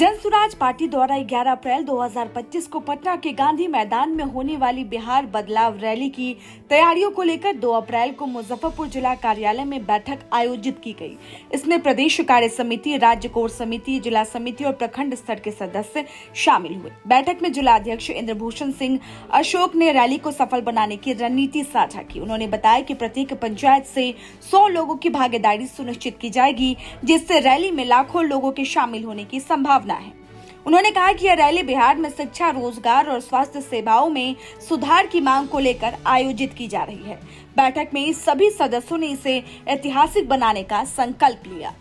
Jan Suraaj party द्वारा 11 अप्रैल 2025 को पटना के गांधी मैदान में होने वाली बिहार बदलाव रैली की तैयारियों को लेकर 2 अप्रैल को मुजफ्फरपुर जिला कार्यालय में बैठक आयोजित की गई। इसमें प्रदेश कार्य समिति, राज्य कोर समिति, जिला समिति और प्रखंड स्तर के सदस्य शामिल हुए। बैठक में जिला अध्यक्ष इंद्रभूषण सिंह अशोक ने रैली को सफल बनाने की रणनीति साझा की। उन्होंने बताया कि प्रत्येक पंचायत से 100 लोगों की भागीदारी सुनिश्चित की जाएगी, जिससे रैली में लाखों लोगों के शामिल होने की संभावना है। उन्होंने कहा कि यह रैली बिहार में शिक्षा, रोजगार और स्वास्थ्य सेवाओं में सुधार की मांग को लेकर आयोजित की जा रही है। बैठक में सभी सदस्यों ने इसे ऐतिहासिक बनाने का संकल्प लिया।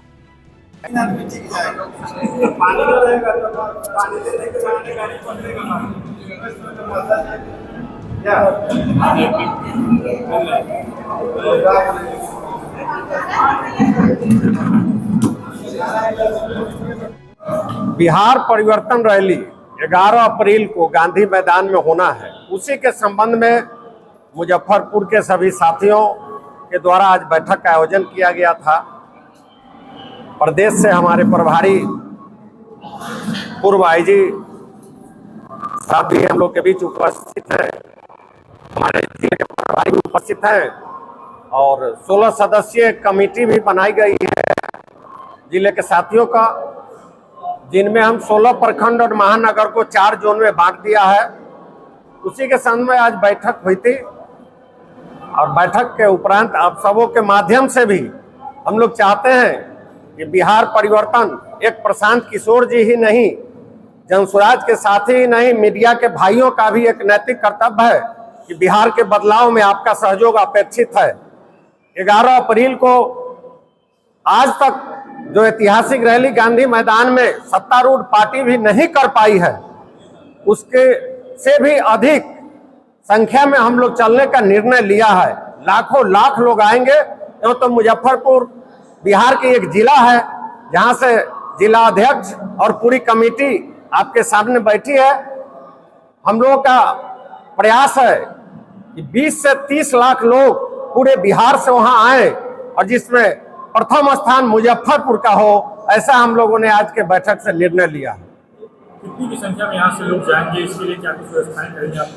बिहार परिवर्तन रैली 11 अप्रैल को गांधी मैदान में होना है। उसी के संबंध में मुजफ्फरपुर के सभी साथियों के द्वारा आज बैठक का आयोजन किया गया था। प्रदेश से हमारे प्रभारी पूर्व आईजी साहब भी हम लोग के बीच उपस्थित हैं, हमारे जिले के प्रभारी भी उपस्थित हैं और 16 सदस्यीय कमेटी भी बनाई गई है जिले के साथियों का, जिनमें हम 16 प्रखंड और महानगर को 4 जोन में बांट दिया है। उसी के संबंध में आज बैठक हुई थी और बैठक के उपरांत आप सबों के माध्यम से भी हम लोग चाहते हैं कि बिहार परिवर्तन एक प्रशांत किशोर जी ही नहीं, जनसुराज के साथी ही नहीं, मीडिया के भाइयों का भी एक नैतिक कर्तव्य है कि बिहार के बदलाव में आपका सहयोग अपेक्षित है। 11 अप्रैल को आज तक जो ऐतिहासिक रैली गांधी मैदान में सत्तारूढ़ पार्टी भी नहीं कर पाई है, उसके से भी अधिक संख्या में हम लोग चलने का निर्णय लिया है। लाखों लाख लोग आएंगे। तो मुजफ्फरपुर बिहार की एक जिला है जहां से जिला अध्यक्ष और पूरी कमेटी आपके सामने बैठी है। हम लोगों का प्रयास है कि 20 से 30 लाख लोग पूरे बिहार से वहां आए और जिसमें प्रथम स्थान मुजफ्फरपुर का हो, ऐसा हम लोगों ने आज के बैठक से निर्णय लिया है। कितनी की संख्या में यहाँ से लोग जाएंगे, इसके लिए क्या कुछ व्यवस्थाएं करेंगे आप?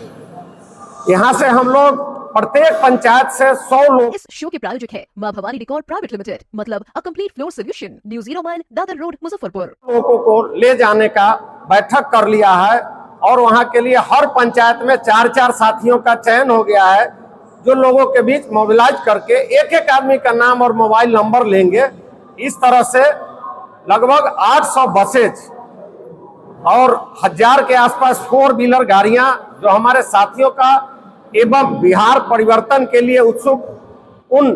यहाँ से हम लोग प्रत्येक पंचायत से 100 लोग। इस शो के प्रायोजक है मां भवानी डेकोर प्राइवेट लिमिटेड, मतलब a complete floor solution, new 01 Dadar road, Muzaffarpur. लोगों को ले जाने का बैठक कर लिया है और वहाँ के लिए हर पंचायत में 4-4 साथियों का चयन हो गया है, जो लोगों के बीच मोबिलाइज करके एक एक आदमी का नाम और मोबाइल नंबर लेंगे। इस तरह से लगभग 800 बसेज और 1000 के आसपास 4 व्हीलर गाड़ियां जो हमारे साथियों का एवं बिहार परिवर्तन के लिए उत्सुक उन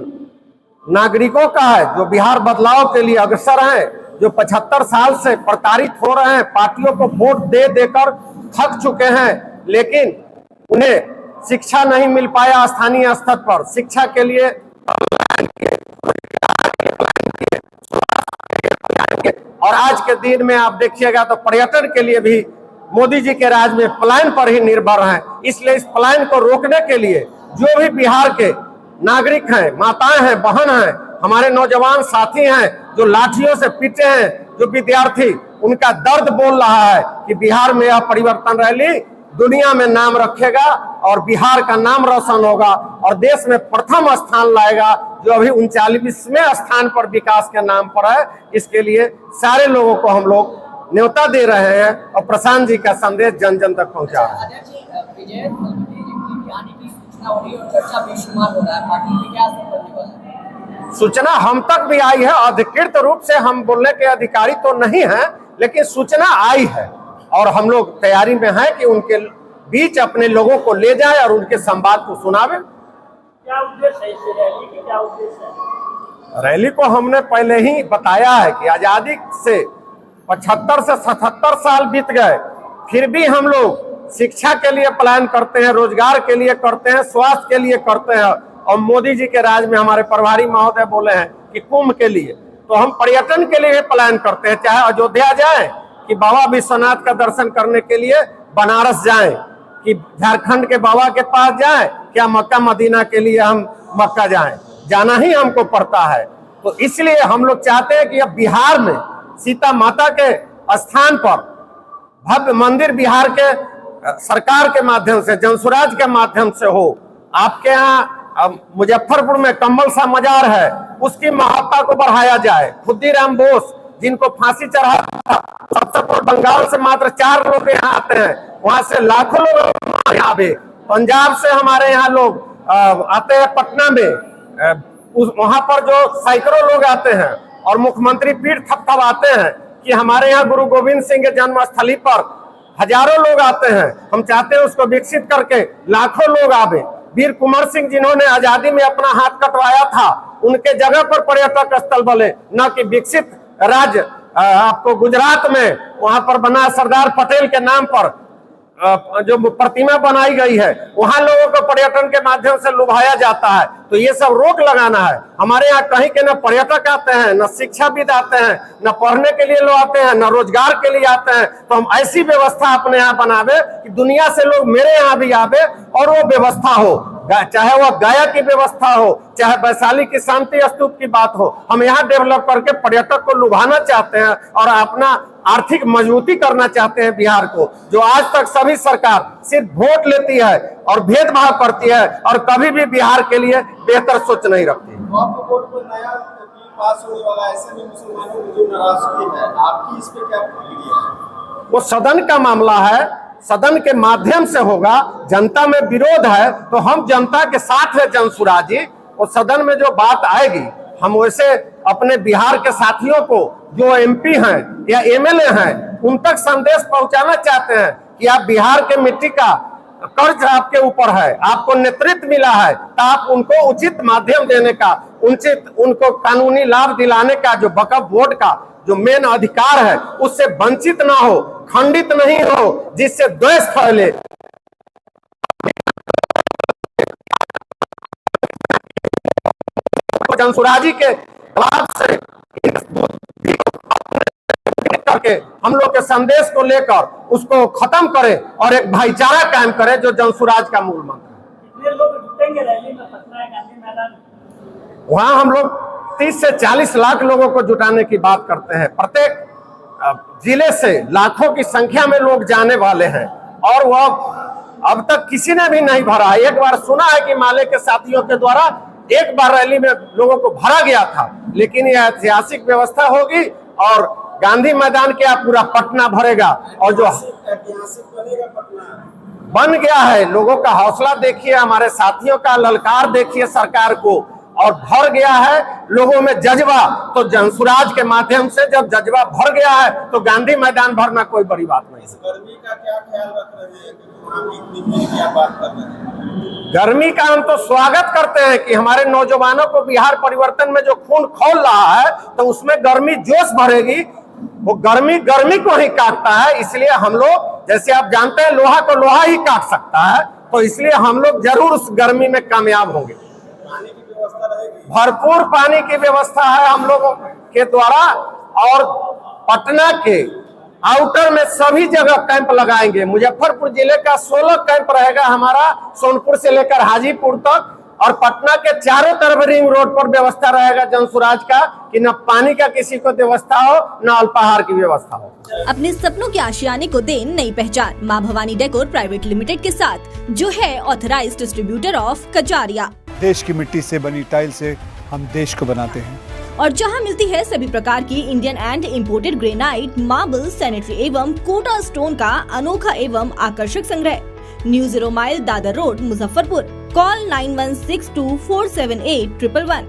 नागरिकों का है जो बिहार बदलाव के लिए अग्रसर हैं, जो 75 साल से प्रताड़ित हो रहे हैं, पार्टियों को वोट दे देकर थक चुके हैं, लेकिन उन्हें शिक्षा नहीं मिल पाया स्थानीय स्तर पर। शिक्षा के लिए और आज के दिन में आप देखिएगा तो पर्यटन के लिए भी मोदी जी के राज में प्लान पर ही निर्भर हैं। इसलिए इस प्लान को रोकने के लिए जो भी बिहार के नागरिक हैं, माताएं हैं, बहन हैं, हमारे नौजवान साथी हैं जो लाठियों से पीटे हैं, जो विद्यार्थी, उनका दर्द बोल रहा है कि बिहार में यह परिवर्तन रैली दुनिया में नाम रखेगा और बिहार का नाम रोशन होगा और देश में प्रथम स्थान लाएगा, जो अभी 39वें स्थान पर विकास के नाम पर है। इसके लिए सारे लोगों को हम लोग न्योता दे रहे हैं और प्रशांत जी का संदेश जन जन तक पहुंचा रहे हैं। सूचना हम तक भी आई है, अधिकृत रूप से हम बोलने के अधिकारी तो नहीं हैं, लेकिन सूचना आई है और हम लोग तैयारी में हैं कि उनके बीच अपने लोगों को ले जाए और उनके संवाद को सुनावे। क्या उद्देश्य है इस रैली की, क्या उद्देश्य है? रैली को हमने पहले ही बताया है कि आजादी से 75 से 77 साल बीत गए, फिर भी हम लोग शिक्षा के लिए प्लान करते हैं, रोजगार के लिए करते हैं, स्वास्थ्य के लिए करते हैं और मोदी जी के राज में हमारे प्रभारी महोदय बोले हैं कि कुंभ के लिए, तो हम पर्यटन के लिए प्लान करते हैं। चाहे अयोध्या जाए कि बाबा विश्वनाथ का दर्शन करने के लिए बनारस जाएं, कि झारखंड के बाबा के पास जाएं, क्या मक्का मदीना के लिए हम मक्का जाएं, जाना ही हमको पड़ता है। तो इसलिए हम लोग चाहते हैं कि अब बिहार में सीता माता के स्थान पर भव्य मंदिर बिहार के सरकार के माध्यम से, जनसुराज के माध्यम से हो। आपके यहाँ मुजफ्फरपुर में कम्बल सा मजार है, उसकी महत्ता को बढ़ाया जाए। खुद्दीराम बोस जिनको फांसी चढ़ा था, सबसे बंगाल से मात्र 4 लोग यहाँ आते हैं, वहां से लाखों लोग यहाँ आवे। पंजाब से हमारे यहाँ लोग आते हैं पटना में, वहां पर जो सैकड़ों लोग आते हैं और मुख्यमंत्री पीठ थपथपाते हैं कि हमारे यहाँ गुरु गोविंद सिंह के जन्मस्थली पर हजारों लोग आते हैं। हम चाहते हैं उसको विकसित करके लाखों लोग आवे। वीर कुंवर सिंह जिन्होंने आजादी में अपना हाथ कटवाया था, उनके जगह पर पर्यटक स्थल बने, न कि विकसित राज्य आपको गुजरात में वहां पर बना सरदार पटेल के नाम पर जो प्रतिमा बनाई गई है, वहां लोगों को पर्यटन के माध्यम से लुभाया जाता है। तो ये सब रोक लगाना है। हमारे यहाँ कहीं के न पर्यटक आते हैं, न शिक्षाविद आते हैं, न पढ़ने के लिए लोग आते हैं, न रोजगार के लिए आते हैं। तो हम ऐसी व्यवस्था अपने यहाँ बनावे कि दुनिया से लोग मेरे यहाँ भी आवे और वो व्यवस्था हो, चाहे वह गया की व्यवस्था हो, चाहे वैशाली की शांति स्तूप की बात हो। हम यहाँ डेवलप करके पर्यटक को लुभाना चाहते हैं और अपना आर्थिक मजबूती करना चाहते हैं बिहार को, जो आज तक सभी सरकार सिर्फ वोट लेती है और भेदभाव करती है और कभी भी बिहार के लिए बेहतर सोच नहीं रखती। नया बिल पास होने वाला, ऐसे में मुसलमानों में जो नाराजगी है, आपकी इस पे क्या प्रतिक्रिया है? वो सदन का मामला है, सदन के माध्यम से होगा। जनता में विरोध है तो हम जनता के साथ है जनसुराज जी। वो सदन में जो बात आएगी, हम वैसे अपने बिहार के साथियों को जो एमपी हैं या एमएलए हैं, उन तक संदेश पहुंचाना चाहते हैं कि आप बिहार के मिट्टी का कर्ज आपके ऊपर है, आपको नेतृत्व मिला है, तो आप उनको उचित माध्यम देने का, उनको कानूनी लाभ दिलाने का, जो वक्फ बोर्ड का जो मेन अधिकार है, उससे वंचित ना हो, खंडित नहीं हो, जिससे द्वेष फैले। जनसुराजी के लाभ से करके हम लोग के संदेश को लेकर उसको खत्म करे और एक भाईचारा कायम करे, जो जनसुराज का मूल मंत्र है। वहां हम लोग 30 से 40 लाख लोगों को जुटाने की बात करते हैं। प्रत्येक जिले से लाखों की संख्या में लोग जाने वाले हैं और वह अब तक किसी ने भी नहीं भरा। एक बार सुना है कि माले के साथियों के द्वारा एक बार रैली में लोगों को भरा गया था, लेकिन यह ऐतिहासिक व्यवस्था होगी और गांधी मैदान क्या पूरा पटना भरेगा। और जो ऐतिहासिक बनेगा पटना, बन गया है, लोगों का हौसला देखिए, हमारे साथियों का ललकार देखिए सरकार को, और भर गया है लोगों में जज्बा। तो जनसुराज के माध्यम से जब जज्बा भर गया है तो गांधी मैदान भरना कोई बड़ी बात नहीं। गर्मी का क्या ख्याल रख रहे हैं? क्या बात कर रहे हैं? गर्मी का हम तो स्वागत करते हैं कि हमारे नौजवानों को बिहार परिवर्तन में जो खून खौल रहा है, तो उसमें गर्मी जोश भरेगी। वो गर्मी को ही काटता है, इसलिए हम लोग, जैसे आप जानते हैं लोहा को लोहा ही काट सकता है, तो इसलिए हम लोग जरूर उस गर्मी में कामयाब होंगे। पानी की व्यवस्था रहेगी, भरपूर पानी की व्यवस्था है हम लोगों के द्वारा, और पटना के आउटर में सभी जगह कैंप लगाएंगे। मुजफ्फरपुर जिले का 16 कैंप रहेगा हमारा, सोनपुर से लेकर हाजीपुर तक, और पटना के चारों तरफ रिंग रोड पर व्यवस्था रहेगा जनसुराज का कि न पानी का किसी को व्यवस्था हो, न अल्पाहार की व्यवस्था हो। अपने सपनों के आशियाने को दे नई पहचान माँ भवानी डेकोर प्राइवेट लिमिटेड के साथ, जो है ऑथराइज्ड डिस्ट्रीब्यूटर ऑफ कजारिया। देश की मिट्टी से बनी टाइल से हम देश को बनाते हैं, और जहां मिलती है सभी प्रकार की Indian and imported granite, marble, sanitary एवं कोटा स्टोन का अनोखा एवं आकर्षक संग्रह। New 0 mile Dadar road, Muzaffarpur. Call 9162478111।